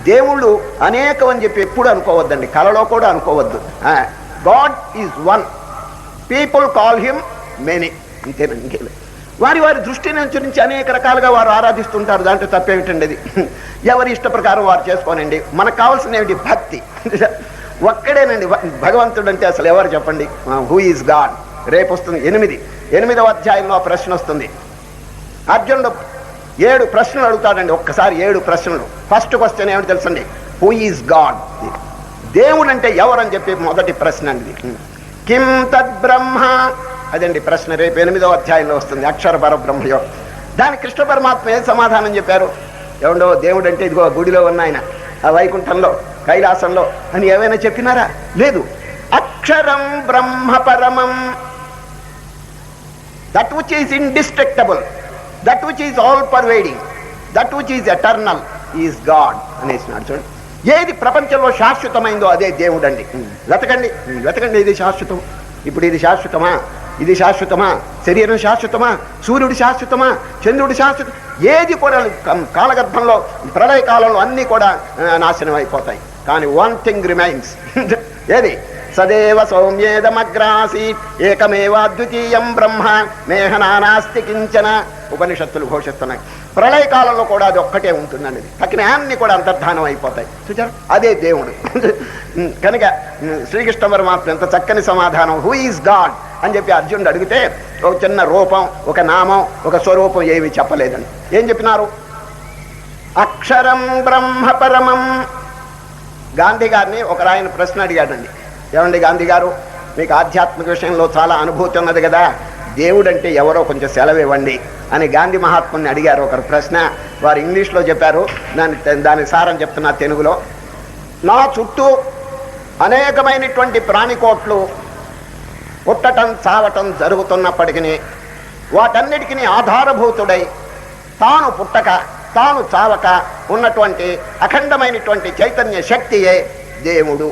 దేవుళ్ళు అనేకం అని చెప్పి ఎప్పుడు అనుకోవద్దండి, కలలో కూడా అనుకోవద్దు. God is one, people call him many, ఇంతేనా, ఇంకేలే. వారి వారి దృష్టిని అనుసరించి అనేక రకాలుగా వారు ఆరాధిస్తుంటారు, దాంట్లో తప్పేమిటండి అది. ఎవరి ఇష్ట ప్రకారం వారు చేసుకోనండి. మనకు కావాల్సిన ఏమిటి? భక్తి. ఒక్కడేనండి భగవంతుడు అంటే అసలు ఎవరు చెప్పండి? Who is God. రేపు వస్తుంది 8వ అధ్యాయంలో ప్రశ్న వస్తుంది. అర్జునుడు 7 ప్రశ్నలు అడుగుతాడండి, ఒక్కసారి 7 ప్రశ్నలు. ఫస్ట్ క్వశ్చన్ ఏమిటి తెలుసండి? హూ ఈజ్ గాడ్, దేవుడు అంటే ఎవరని చెప్పి మొదటి ప్రశ్న అండి. కిం తద్ బ్రహ్మ, అదండి ప్రశ్న. రేపు 8వ అధ్యాయంలో వస్తుంది, అక్షర పరబ్రహ్మయో. దానికి కృష్ణ పరమాత్మ ఏం సమాధానం చెప్పారు? ఏమండో దేవుడు అంటే ఇదిగో గుడిలో ఉన్న ఆయన, ఆ వైకుంఠంలో, కైలాసంలో అని ఏమైనా చెప్పినారా? లేదు. అక్షరం బ్రహ్మ పరమం, that which is indestructible, that which is all pervading, that which is eternal is God అనేసినాడు. చూడండి, ఏది ప్రపంచంలో శాశ్వతమైందో అదే దేవుడు అండి. వెతకండి, వెతకండి, ఇది శాశ్వతం. ఇప్పుడు ఇది శాశ్వతమా? ఇది శాశ్వతమా? శరీరం శాశ్వతమా? సూర్యుడు శాశ్వతమా? చంద్రుడు శాశ్వతం? ఏది కూడా కాలగర్భంలో, ప్రళయ కాలంలో అన్నీ కూడా నాశనం అయిపోతాయి. కానీ వన్ థింగ్ రిమైన్స్. ఏది? సదేవ సౌమ్యేదమగ్రాసీత్ ఏకమేవాద్వితీయం బ్రహ్మ మేహనానాస్తి కించన. ఉపనిషత్తులు ఘోషిస్తున్నాయి. ప్రళయ కాలంలో కూడా అది ఒక్కటే ఉంటుందండి. తక్కిన అన్ని కూడా అంతర్ధానం అయిపోతాయి. చూచారు, అదే దేవుడు. కనుక శ్రీకృష్ణ పరమాత్మ ఎంత చక్కని సమాధానం, హూ ఈజ్ గాడ్ అని చెప్పి అర్జునుడు అడిగితే ఒక చిన్న రూపం, ఒక నామం, ఒక స్వరూపం ఏమీ చెప్పలేదండి. ఏం చెప్పినారు? అక్షరం బ్రహ్మ పరమం. గాంధీ గారిని ఒక ఆయన ప్రశ్న అడిగాడండి. ఏమండి గాంధీ గారు, మీకు ఆధ్యాత్మిక విషయంలో చాలా అనుభూతి ఉన్నది కదా, దేవుడు అంటే ఎవరో కొంచెం సెలవు ఇవ్వండి అని గాంధీ మహాత్ముని అడిగారు ఒకరు ప్రశ్న. వారు ఇంగ్లీష్లో చెప్పారు, దాని సారం చెప్తున్నా తెలుగులో. నా చుట్టూ అనేకమైనటువంటి ప్రాణికోట్లు పుట్టటం చావటం జరుగుతున్నప్పటికీ వాటన్నిటికీ ఆధారభూతుడై తాను పుట్టక తాను చావక ఉన్నటువంటి అఖండమైనటువంటి చైతన్య శక్తియే దేవుడు.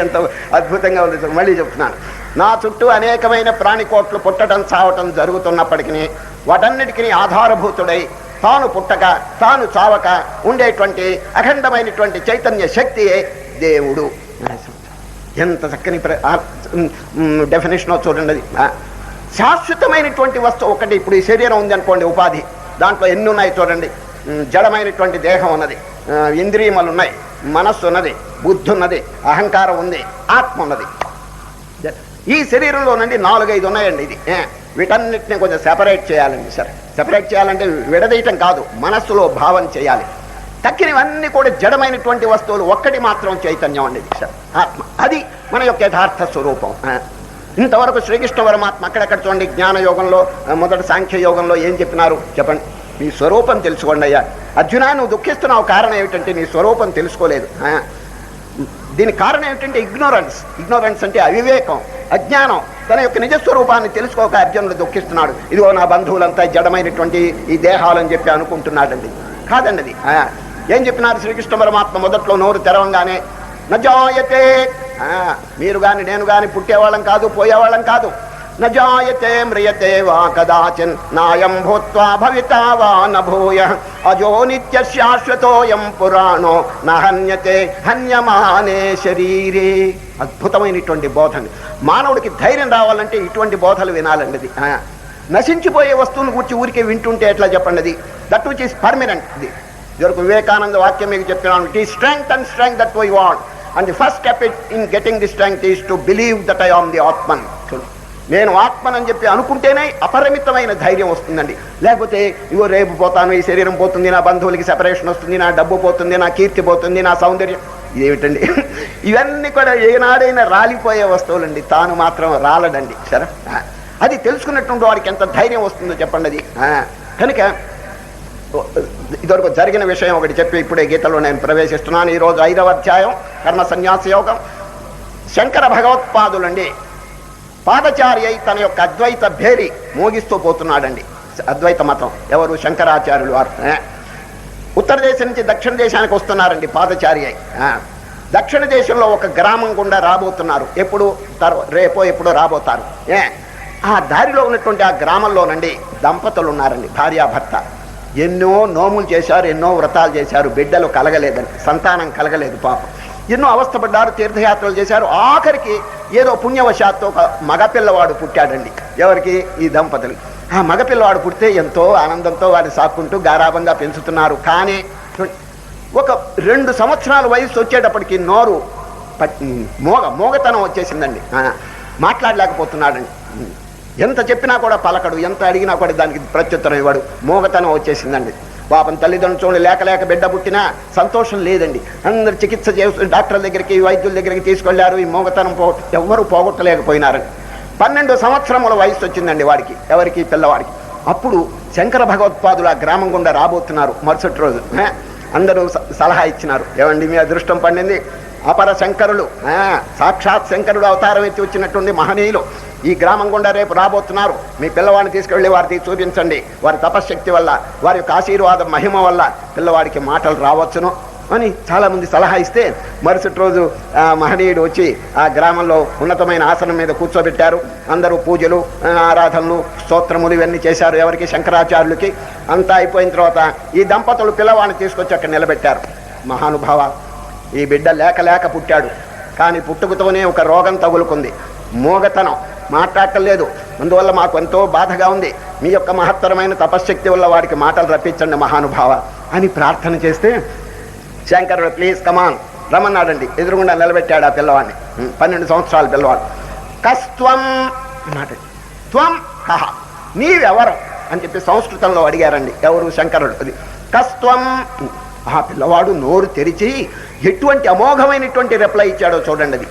ఎంత అద్భుతంగా ఉంది. మళ్ళీ చెప్తున్నాను, నా చుట్టూ అనేకమైన ప్రాణికోట్లు పుట్టడం చావటం జరుగుతున్నప్పటికీ వాటన్నిటికీ ఆధారభూతుడై తాను పుట్టక తాను చావక ఉండేటువంటి అఖండమైనటువంటి చైతన్య శక్తియే దేవుడు. ఎంత చక్కని డెఫినేషన్ చూడండి. అది శాశ్వతమైనటువంటి వస్తువు ఒకటి. ఇప్పుడు ఈ శరీరం ఉంది అనుకోండి, ఉపాధి, దాంట్లో ఎన్ని ఉన్నాయి చూడండి. జడమైనటువంటి దేహం ఉన్నది, ఇంద్రియములు ఉన్నాయి, మనస్సు ఉన్నది, బుద్ధి ఉన్నది, అహంకారం ఉంది, ఆత్మ ఉన్నది. ఈ శరీరంలోనండి 4-5 ఉన్నాయండి. ఇది వీటన్నిటిని కొంచెం సెపరేట్ చేయాలండి. సరే, సెపరేట్ చేయాలంటే విడదీయటం కాదు, మనస్సులో భావన చేయాలి. తక్కినవన్నీ కూడా జడమైనటువంటి వస్తువులు, ఒక్కటి మాత్రం చైతన్యం అనేది ఆత్మ. అది మన యొక్క యథార్థ స్వరూపం. ఇంతవరకు శ్రీకృష్ణ పరమాత్మ అక్కడక్కడ చూడండి, జ్ఞానయోగంలో, మొదటి సాంఖ్యయోగంలో ఏం చెప్పినారు చెప్పండి? నీ స్వరూపం తెలుసుకోండి అయ్యా. అర్జున, నువ్వు దుఃఖిస్తున్నావు, కారణం ఏమిటంటే నీ స్వరూపం తెలుసుకోలేదు. దీనికి కారణం ఏమిటంటే ఇగ్నోరెన్స్ అంటే అవివేకం, అజ్ఞానం. తన యొక్క నిజస్వరూపాన్ని తెలుసుకోక అర్జునుడు దుఃఖిస్తున్నాడు. ఇదిగో నా బంధువులంతా జడమైనటువంటి ఈ దేహాలని చెప్పి అనుకుంటున్నాడండి. కాదండి అది. ఏం చెప్పినారు శ్రీకృష్ణ పరమాత్మ మొదట్లో నోరు తెరవంగానే? నజాయతే, మీరు కానీ నేను కానీ పుట్టేవాళ్ళం కాదు, పోయేవాళ్ళం కాదు. నజాయతే మ్రియతే వా కదాచిన్ నాయం భూత్వా భవితా వా నభూయ అజో నిత్య శాశ్వతోయం పురాణో నహన్యతే హన్యమానే శరీరే. అద్భుతమైనటువంటి బోధన. మానవుడికి ధైర్యం రావాలంటే ఇటువంటి బోధలు వినాలండి. అది నశించిపోయే వస్తువును గురించి ఊరికే వింటుంటే ఎట్లా చెప్పండి? అది దట్ విచ్ ఈస్ పర్మనెంట్. ఇది ఇదివరకు వివేకానంద వాక్యం మీకు చెప్పినాను, it is strength and strength that we want and the first step in getting the strength is to believe that I am the Atman. నేను ఆత్మనని చెప్పి అనుకుంటేనే అపరిమితమైన ధైర్యం వస్తుందండి. లేకపోతే ఇగో రేపు పోతాను, ఈ శరీరం పోతుంది, నా బంధువులకి సెపరేషన్ వస్తుంది, నా డబ్బు పోతుంది, నా కీర్తి పోతుంది, నా సౌందర్యం, ఇదేమిటండి? ఇవన్నీ కూడా ఏనాడైనా రాలిపోయే వస్తువులండి. తాను మాత్రం రాలడండి. సరే, అది తెలుసుకున్నటువంటి వాడికి ఎంత ధైర్యం వస్తుందో చెప్పండి. అది కనుక ఇదివరకు జరిగిన విషయం ఒకటి చెప్పి ఇప్పుడే గీతలో నేను ప్రవేశిస్తున్నాను. ఈరోజు 5వ అధ్యాయం కర్మ సన్యాస యోగం. శంకర భగవత్పాదులండి పాదచారి అయి తన యొక్క అద్వైత భేరి మోగిస్తూ పోతున్నాడండి. అద్వైత మతం ఎవరు? శంకరాచార్యులు వారు. ఉత్తర దేశం నుంచి దక్షిణ దేశానికి వస్తున్నారండి పాదచారి అయి. దక్షిణ దేశంలో ఒక గ్రామం గుండా రాబోతున్నారు. ఎప్పుడు? రేపో ఎప్పుడో రాబోతారు. ఆ దారిలో ఉన్నటువంటి ఆ గ్రామంలోనండి దంపతులు ఉన్నారండి, భార్యాభర్త. ఎన్నో నోములు చేశారు, ఎన్నో వ్రతాలు చేశారు, బిడ్డలు కలగలేదని, సంతానం కలగలేదు పాపం. ఎన్నో అవస్థపడ్డారు, తీర్థయాత్రలు చేశారు. ఆఖరికి ఏదో పుణ్యవశాత్తు ఒక మగపిల్లవాడు పుట్టాడండి. ఎవరికి? ఈ దంపతులు. ఆ మగపిల్లవాడు పుడితే ఎంతో ఆనందంతో వాడిని సాక్కుంటూ గారాబంగా పెంచుతున్నారు. కానీ ఒక 2 సంవత్సరాల వయసు వచ్చేటప్పటికి నోరు మోగతనం వచ్చేసిందండి. మాట్లాడలేకపోతున్నాడండి. ఎంత చెప్పినా కూడా పలకడు, ఎంత అడిగినా కూడా దానికి ప్రత్యుత్తరం ఇవ్వడు. మోగతనం వచ్చేసిందండి. పాపం తల్లిదండ్రులు చూడండి, లేక బిడ్డ పుట్టినా సంతోషం లేదండి. అందరు చికిత్స చేస్తూ డాక్టర్ల దగ్గరికి, వైద్యుల దగ్గరికి తీసుకెళ్లారు. ఈ మోగతనం ఎవ్వరూ పోగొట్టలేకపోయినారని 12 సంవత్సరముల వయసు వచ్చిందండి వాడికి. ఎవరికి? పిల్లవాడికి. అప్పుడు శంకర భగవత్పాదులు ఆ గ్రామం గుండా రాబోతున్నారు. మరుసటి రోజు అందరూ సలహా ఇచ్చినారు, ఏమండి మీ అదృష్టం పండింది, అపర శంకరులు, సాక్షాత్ శంకరుడు అవతారం ఎత్తి వచ్చినటువంటి మహనీయులు ఈ గ్రామం గుండా రేపు రాబోతున్నారు. మీ పిల్లవాడిని తీసుకెళ్లి వారికి చూపించండి. వారి తపశ్శక్తి వల్ల, వారి యొక్క ఆశీర్వాద మహిమ వల్ల పిల్లవాడికి మాటలు రావచ్చును అని చాలా మంది సలహా ఇస్తే, మరుసటి రోజు మహనీయుడు వచ్చి ఆ గ్రామంలో ఉన్నతమైన ఆసనం మీద కూర్చోబెట్టారు. అందరూ పూజలు, ఆరాధనలు, స్తోత్రములు ఇవన్నీ చేశారు. ఎవరికి? శంకరాచార్యులకి. అంతా అయిపోయిన తర్వాత ఈ దంపతులు పిల్లవాడిని తీసుకొచ్చి అక్కడ నిలబెట్టారు. మహానుభావ, ఈ బిడ్డ లేక పుట్టాడు, కానీ పుట్టుకతోనే ఒక రోగం తగులుకుంది, మోగతనం, మాట్లాడటలేదు. అందువల్ల మాకు ఎంతో బాధగా ఉంది. మీ యొక్క మహత్తరమైన తపశ్శక్తి వల్ల వాడికి మాటలు రప్పించండి మహానుభావ అని ప్రార్థన చేస్తే, శంకరుడు ప్లీజ్ కమాన్ రమ్మన్నాడండి. ఎదురుగుండా నిలబెట్టాడు ఆ పిల్లవాడిని, 12 సంవత్సరాల పిల్లవాడు. కస్త్వం అన్నాడు. త్వం కహ, నీవెవరు అని చెప్పి సంస్కృతంలో అడిగారండి. ఎవరు? శంకరుడు. అది కస్త్వం. ఆ పిల్లవాడు నోరు తెరిచి ఎటువంటి అమోఘమైనటువంటి రిప్లై ఇచ్చాడో చూడండి. అది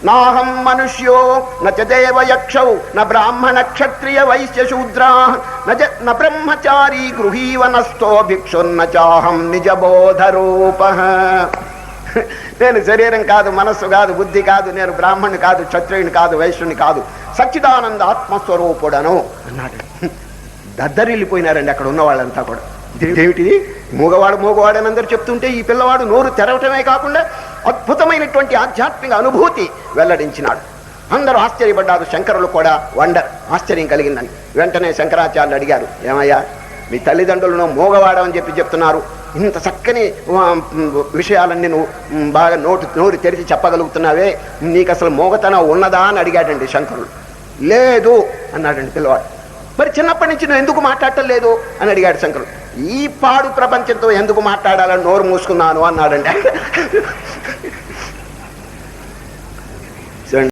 నాహం మనుష్యో నచ దేవయక్షౌ న బ్రాహ్మణ క్షత్రియ వైశ్య శూద్రా న బ్రహ్మచారీ గృహీవనస్థో భిక్షున్న చాహం నిజబోధరూప. నేను శరీరం కాదు, మనస్సు కాదు, బుద్ధి కాదు, నేను బ్రాహ్మణుని కాదు, క్షత్రియుని కాదు, వైశ్యుని కాదు, సచ్చిదానంద ఆత్మస్వరూపుడను అన్నాడు. దద్దరిల్లిపోయినారండి అక్కడ ఉన్న వాళ్ళంతా కూడా. ఏమిటిది? మూగవాడు అని అందరూ చెప్తుంటే ఈ పిల్లవాడు నోరు తెరవటమే కాకుండా అద్భుతమైనటువంటి ఆధ్యాత్మిక అనుభూతి వెల్లడించినాడు. అందరూ ఆశ్చర్యపడ్డారు. శంకరులు కూడా ఆశ్చర్యం కలిగిందని. వెంటనే శంకరాచార్యులు అడిగారు, ఏమయ్యా మీ తల్లిదండ్రులను మూగవాడమని చెప్తున్నారు, ఇంత చక్కని విషయాలన్నీ నువ్వు బాగా నోరు తెరిచి చెప్పగలుగుతున్నావే, నీకు అసలు మోగతనం ఉన్నదా అని అడిగాడండి శంకరులు. లేదు అన్నాడండి పిల్లవాడు. మరి చిన్నప్పటి నుంచి నువ్వు ఎందుకు మాట్లాడటం లేదు అని అడిగాడు శంకరుడు. ఈ పాడు ప్రపంచంతో ఎందుకు మాట్లాడాలని నోరు మూసుకున్నాను అన్నాడండి.